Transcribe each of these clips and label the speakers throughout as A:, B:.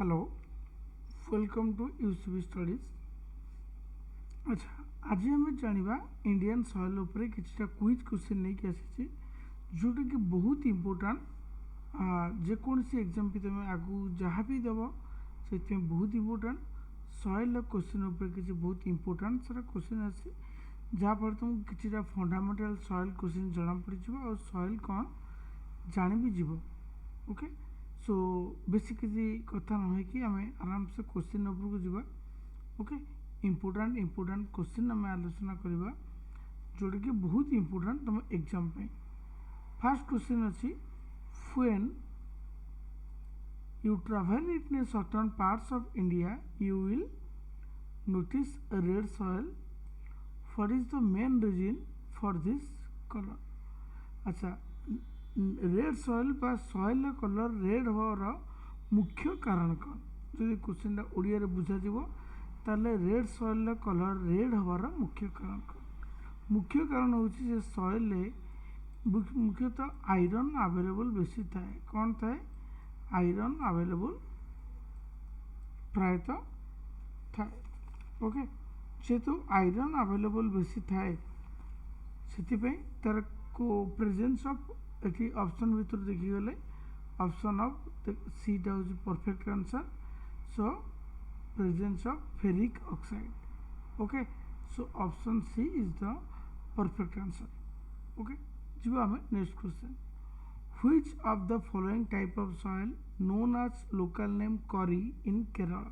A: Hello welcome to UCB studies. अच्छा आज आम जाना इंडियन सॉइल उपरे किछटा क्विज क्वेश्चन नहीं कि आसी जोटा कि बहुत इम्पोर्टाट जेकोसी एग्जाम भी तुम आगु जहाँ भी देव से बहुत इम्पोर्टाट सॉइल क्वेश्चन उपर किसी बहुत इम्पोर्टाट सारा क्वेश्चन आसी जहाँफल तुमको कि फंडामेंटल सॉइल क्वेश्चन जना पड़ और सॉइल कौन जानी भी जीव। ओके सो बेसी किसी कथा न कि आम आराम से क्वेश्चन उपरको जावा। ओके इम्पोर्टाट क्वेश्चन आम आलोचना करवा जोटा कि बहुत इम्पोर्टाट तुम एग्जाम पे। फर्स्ट क्वेश्चन अच्छी when you travel in a certain parts of India you will notice a red soil. What is the main reason for this color? अच्छा रेड सॉइल बा सॉइल कलर रेड होर मुख्य कारण कौन जो question Odia रे बुझा जीवो ताले रेड सॉइल कलर रेड होर मुख्य कारण कौन। मुख्य कारण होची जे सॉइल मुख्यतः आयरन अवेलेबल बेसी थाए। कौन थाए आयरन अवेलेबल प्रायतः थाए। ओके जेहेतु आयरन अवेलेबल बेसी थाए से तार को प्रेजेंस ऑफ ये ऑप्शन भीतर देखीगले ऑप्शन ऑफ सीटा हूँ perfect answer. So presence of ferric oxide. Okay so option C is the perfect answer. Okay जी आम next question which of the following type of soil known as local name करी in Kerala.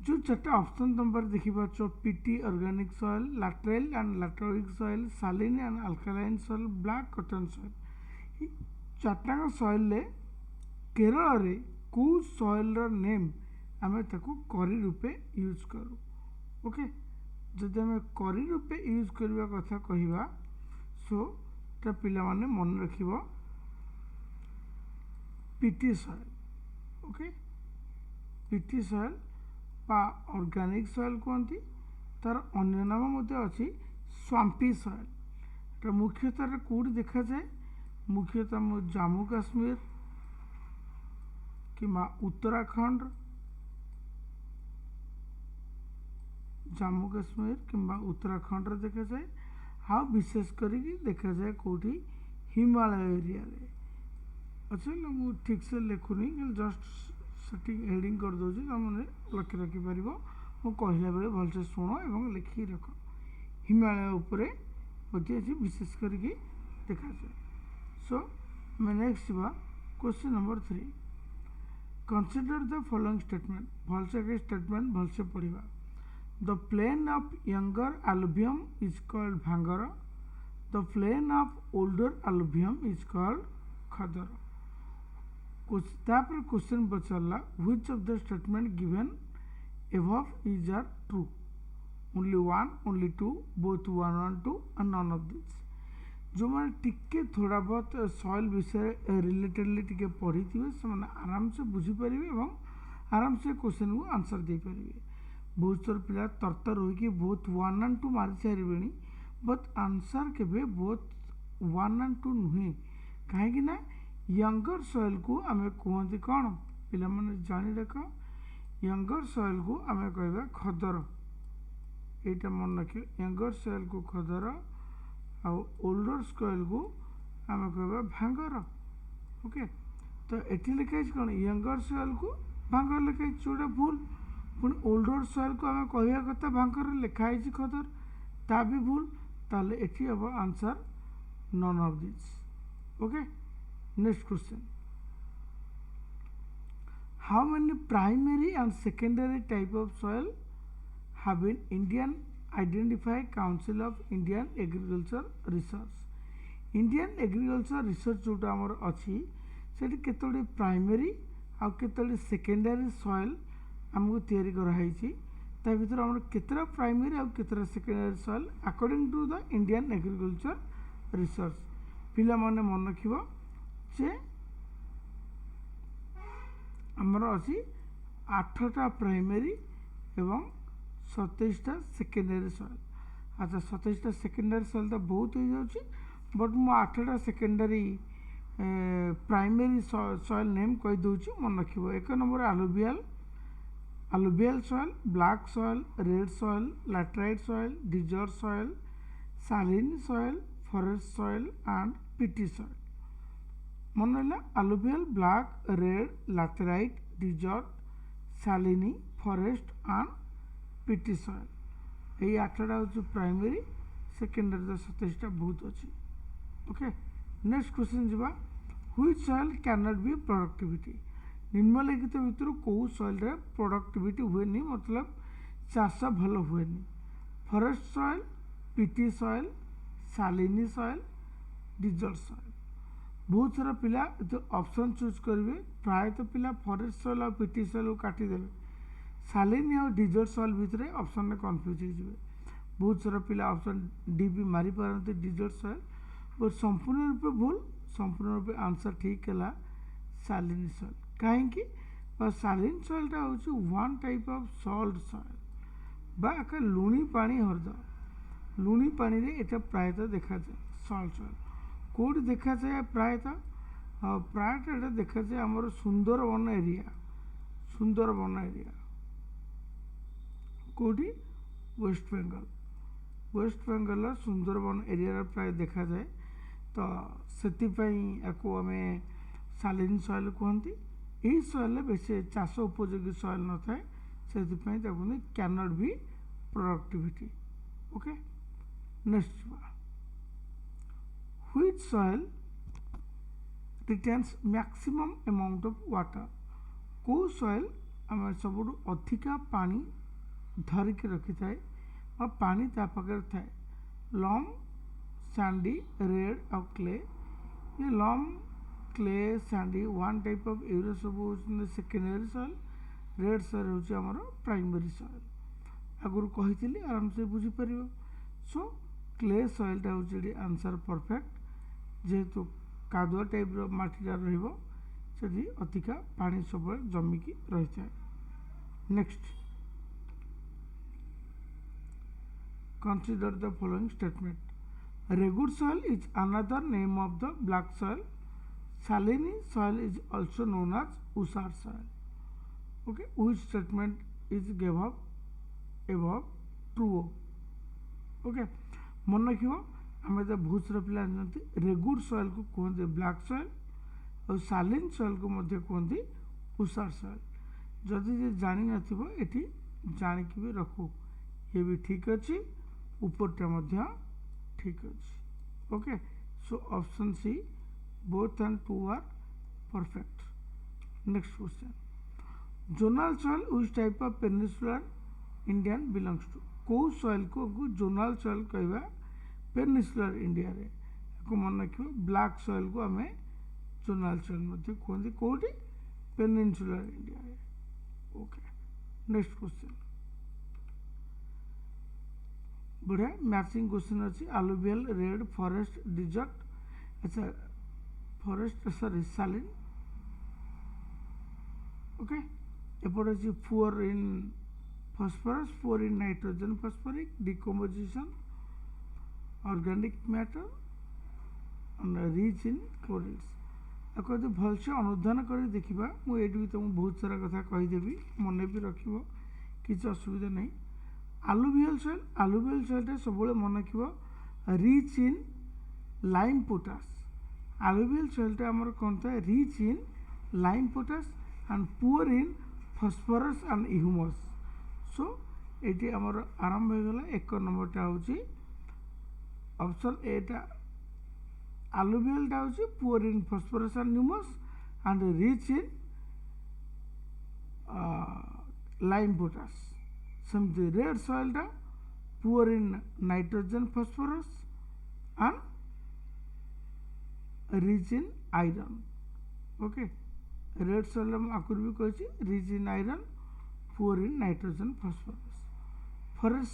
A: जो चार्टा option तुम पर देखी पार्छ peaty organic soil lateral and lateritic soil saline and alkaline soil black cotton soil चार्टा soil Kerala रे को सॉइल नेम आम ताको करी रूपे यूज करूँ। ओके जदि आम करी रूपे यूज करने कथा कहवा सो ता पिला माने मन रखिबो peaty soil. Okay peaty soil बा ऑर्गेनिक सॉइल कहती तार अन्य नाम अच्छी स्वाम्पी सॉइल। मुख्यतः कौट देखा जाए मुख्यतः जम्मू काश्मीर कि उत्तराखंड जम्मू काश्मीर कि उत्तराखंड देखा जाए हाँ विशेष करी देखा जाए कौटी हिमालय एरिया रे। अच्छा ना मु ठीक से लिखुनी जस्ट सटिक हेडिंग कर दूसरी तुमने लक्ष्य रखिपर मु कहला बेले भलसे शुण और लिखिकी रख हिमालय उपरे अच्छी विशेष करके देखा जाए। सो मैं नेक्स्ट जा question number 3 consider the following statement भलसे स्टेटमेंट भलसे पढ़ा। The plain of younger alluvium is called bhangar the plain of older alluvium is called khadar. तापर क्वेश्चन पचारा which of the statement given above is are true only one only two both one and two and none of this. जो मैंने टिके थोड़ा बहुत soil विषय रिलेटेडली टिके पढ़ी थे से आराम से बुझीपर और आराम से क्वेश्चन को आंसर दे पारे। बहुत सारा पिला तरतर होगी बोथ वन एंड टू मारी सारे बट आंसर केवे बोथ वन एंड टू नुहे कहीं यंगर सॉइल को आम कहते कौन पिला माने जानी रख यंगर सॉइल को आम कह खदर यहाँ मन रख यंगर सॉइल को खदर आउ ओल्डर सॉइल को आम कह भांगर। ओके तो ये लिखाई कौन यंगर सॉइल को भांगर लिखाई जोड़ा भूल पुणी ओल्डर सॉइल को आम कह कथा भांगर लिखाई खदर ता भी भूल ताले एटी हम answer none of this. Okay next question how many primary and secondary type of soil have been Indian identify council of Indian agriculture research. Indian agriculture research जोटा आमर अच्छी से केतोटी प्राइमरी आउ केतोटी सेकेंडरी सॉइल आमको तैयारी कराई ता भीतर आम केतरा प्राइमरी आउ केतरा secondary soil according to the Indian agriculture research. पिला माने मन रखिबो जे आमर अच्छी 8टा प्राइमरी एवं 27टा सेकेंडरी सॉइल। अच्छा 27टा सेकेंडरी सॉइल तो बहुत हो जाउची बट मु 8टा सेकेंडरी प्राइमरी सॉइल नेम कही दूची मन रखिबो। एक number alluvial soil, black soil, red soil, laterite soil, desert soil, saline soil, forest soil and peaty soil। मन रहा alluvial, black, red, laterite, desert, saline, forest and peaty soil। यही 8टा हूँ primary, secondary 27टा बहुत अच्छी। Okay, next question जीवा। Which soil can not be productivity. निम्नलिखित भितर कौ सॉइल रे प्रोडक्टिविटी हुएनी, मतलब चाष भल हुएनी। Forest soil, peaty soil, saline soil, desert soil. बहुत सारा पिला ऑप्शन चूज करेंगे, प्रायतः पिला फॉरेस्ट सॉइल और पीटी सॉइल को काटिदेवे। सालिनी और डिजर्ट सॉइल भितर ऑप्शन में कन्फ्यूज हो। बहुत सारा पिला ऑप्शन डी भी मारी पारती डिजर्ट सॉइल, बट संपूर्ण रूपे भूल। संपूर्ण रूपे आंसर ठीक है सालिनी सॉइल। कहीं सालिन सॉइलटा हूँ one type of salt soil बा लुणी पानी हरद। लुणी पानी रे एटा प्रायतः देखा जाए सॉल्ट सॉइल। कौट देखा जाए प्रायतः देखा जाए आमर सुंदरबन एरिया। सुंदरबन एरिया कौटी West Bengal. West Bengal Sundarban area प्राय देखा जाए, तो से आम सालिन सॉइल कहती। यही सॉइल बेस चाष उपयोगी सॉइल न थाए, से can not be productivity. Okay, next which soil retains maximum amount of water. को सॉइल आम सब अधिका पानी धरिकी रखी थाए और पानी ता पाखे थाए। लम, सैंडी, रेड और क्ले। ये lump, clay, Sandy one type of every सब होते सेकेंडरी सॉइल। रेड सॉइल होची हमर प्राइमरी सॉइल। आगुर कही आराम से बुझीपर। सो क्ले सॉइलटा होची आंसर परफेक्ट, जेहेतु कादुआ टाइप मटीटा रही अधिका पानी सब जमिकी रही है। Next, consider the following statement. Regular soil is another name of the black soil. Saline soil is also known as Usar soil. Okay, which statement is gave up above true? Okay, मन रखियो आम तो बहुत सारा पिला जानते रेगुड soil को कहते ब्लैक सॉइल और सालिन सॉइल को मध्य कहते उसार सॉइल। जदि जे जानी नथिबो एठी जानिकी भी रखो, ये भी ठीक अच्छी, ऊपरटा मध्य ठीक अच्छी। Okay, so option C both and two are perfect. Next question, zonal soil which type of peninsular Indian belongs to. को सॉइल को जोनल सॉइल कहवा पेनिनसुलर इंडिया रे को मन रखियो। ब्लैक सॉइल को आम जोनल सॉइल मध्य कहते कौटी पेनिनसुलर इंडिया रे। ओके, नेक्स्ट क्वेश्चन, बढ़िया मैचिंग क्वेश्चन अच्छी। alluvial, red, forest, desert. अच्छा, फॉरेस्ट सॉरी सालिन। ओके, एपट अच्छी poor in phosphorus, poor in nitrogen phosphoric, decomposition, organic matter and rich in chlorides. आपको जो भलसे अनुधान कर देखा मुझे भी तुमको बहुत सारा कथा कहीदेवी, मन भी रखिबो, किसी असुविधा नहीं। alluvial soil सब मन रख rich in lime potash. alluvial soil आमर कौन था rich in lime potash and poor in phosphorus and humus. So ये आमर आरंभ हो गला। एक नंबरटा हूँ ऑप्शन एटा alluvial टा हूँ poor in phosphorus and humus and rich in lime potash. समझे रेड सॉइल टा poor in nitrogen phosphorus and rich in iron. Okay, red soil आकुर भी कही rich in iron, poor in nitrogen phosphorus. Forest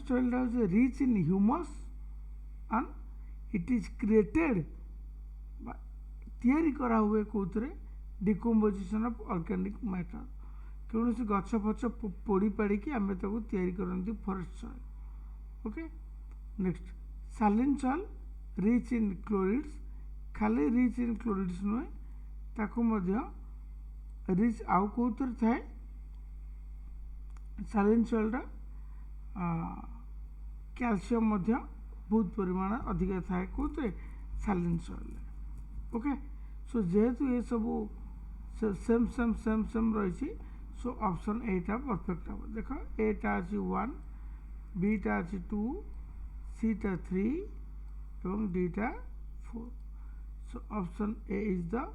A: soil टा rich in humus and it is created तैयारी करा हुए कौतरे डिकम्पोजिशन ऑफ ऑर्गेनिक मैटर। कौन से गछ फच पोड़ी पाड़ी आम तैयारी करती forest soil. Okay, next सालिन soil rich in chlorides खाली रिच इन क्लोराइड्स नुहे ताकू मध्य रिच आउ कौतर थाए सालिन सॉइल कैल्शियम मध्य बहुत परिमाण अधिक थाए कौते सालिन सॉइल ओके सो जेहेतु ये सब सेम सेम सेम सेम रही सो ऑप्शन एटा परफेक्ट हम देख एटा अच्छी 1 बीटा अच्छी 2 सीटा 3 एवं डीटा 4 so option A is the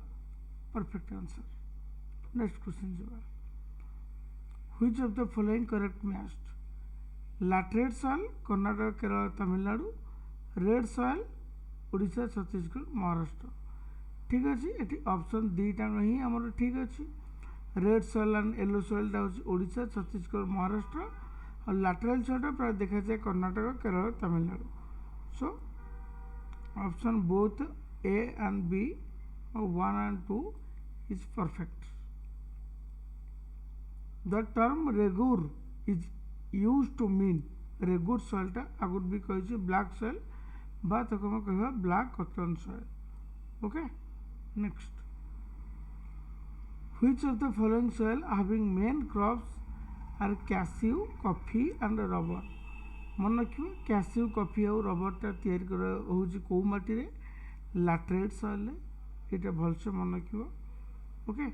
A: perfect answer next question जवाब which of the following correct matched laterite soil Karnataka Kerala Tamil Nadu red soil Odisha Chhattisgarh Maharashtra ठीक अच्छे ये ऑप्शन दीटा ही आमर ठीक अच्छे red soil and yellow soil Odisha Chhattisgarh Maharashtra और लैटरल सॉइल प्राय देखा जाए Karnataka Kerala Tamil Nadu so option both A and B 1 and 2 is perfect. The term regur is used to mean regur soil टा आगुर भी कही black soil बा तक हम कह black cotton soil. Okay. Next. Which of the following soil having main crops are cashew, coffee and rubber? मन रखिए cashew, coffee और rubber टा तैयारी कर होची को माटी रे laterite soil रे এটা ভালসে মনে রাখিব ওকে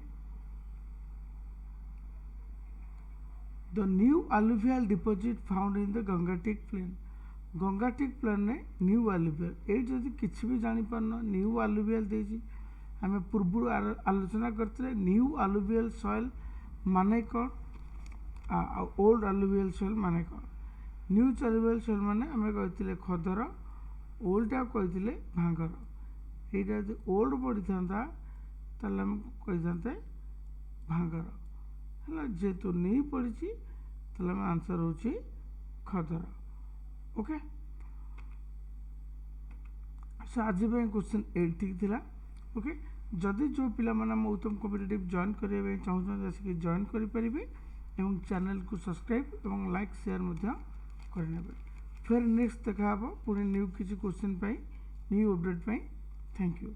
A: the new alluvial deposit found in the Gangetic plain रे new alluvial ए जदि किछि भी जानि पारन new alluvial देछि हमें पूर्व आलोचना करते न्यू alluvial soil माने कौन ओल्ड alluvial soil माने कौन न्यू alluvial soil माने हमें कहते खदर ओल्ड कहते भांगर এইটা যদি ওল্ড পড়িথান্তা তাহলে আমি কইথান্তে ভাঙ্গর হ্যাঁ যেহেতু নেই পড়িছি তাহলে আমার আনসার হচ্ছে খদর ওকে সো আজ ପାଇଁ क्वेश्चन ଏଇଠିକି ଥିଲା ଓକେ ଯଦି ଯେଉଁ ପିଲାମାନେ ଆମ ଉତ୍ତମ କମ୍ପିଟିଟିଭ୍ ଜଏନ୍ କରିବା ପାଇଁ ଚାହୁଁଛନ୍ତି ଆସିକି ଜଏନ୍ କରିପାରିବେ ଏବଂ ଚ୍ୟାନେଲକୁ ସବସ୍କ୍ରାଇବ୍ ଏବଂ ଲାଇକ୍ ସେୟାର ମଧ୍ୟ କରିନେବେ ଫେର୍ ନେକ୍ସଟ ଦେଖା ହେବ ପୁଣି ନ୍ୟୁ କିଛି କ୍वेश्चन ପାଇଁ ନ୍ୟୁ ଅପଡେଟ୍ ପାଇଁ Thank you.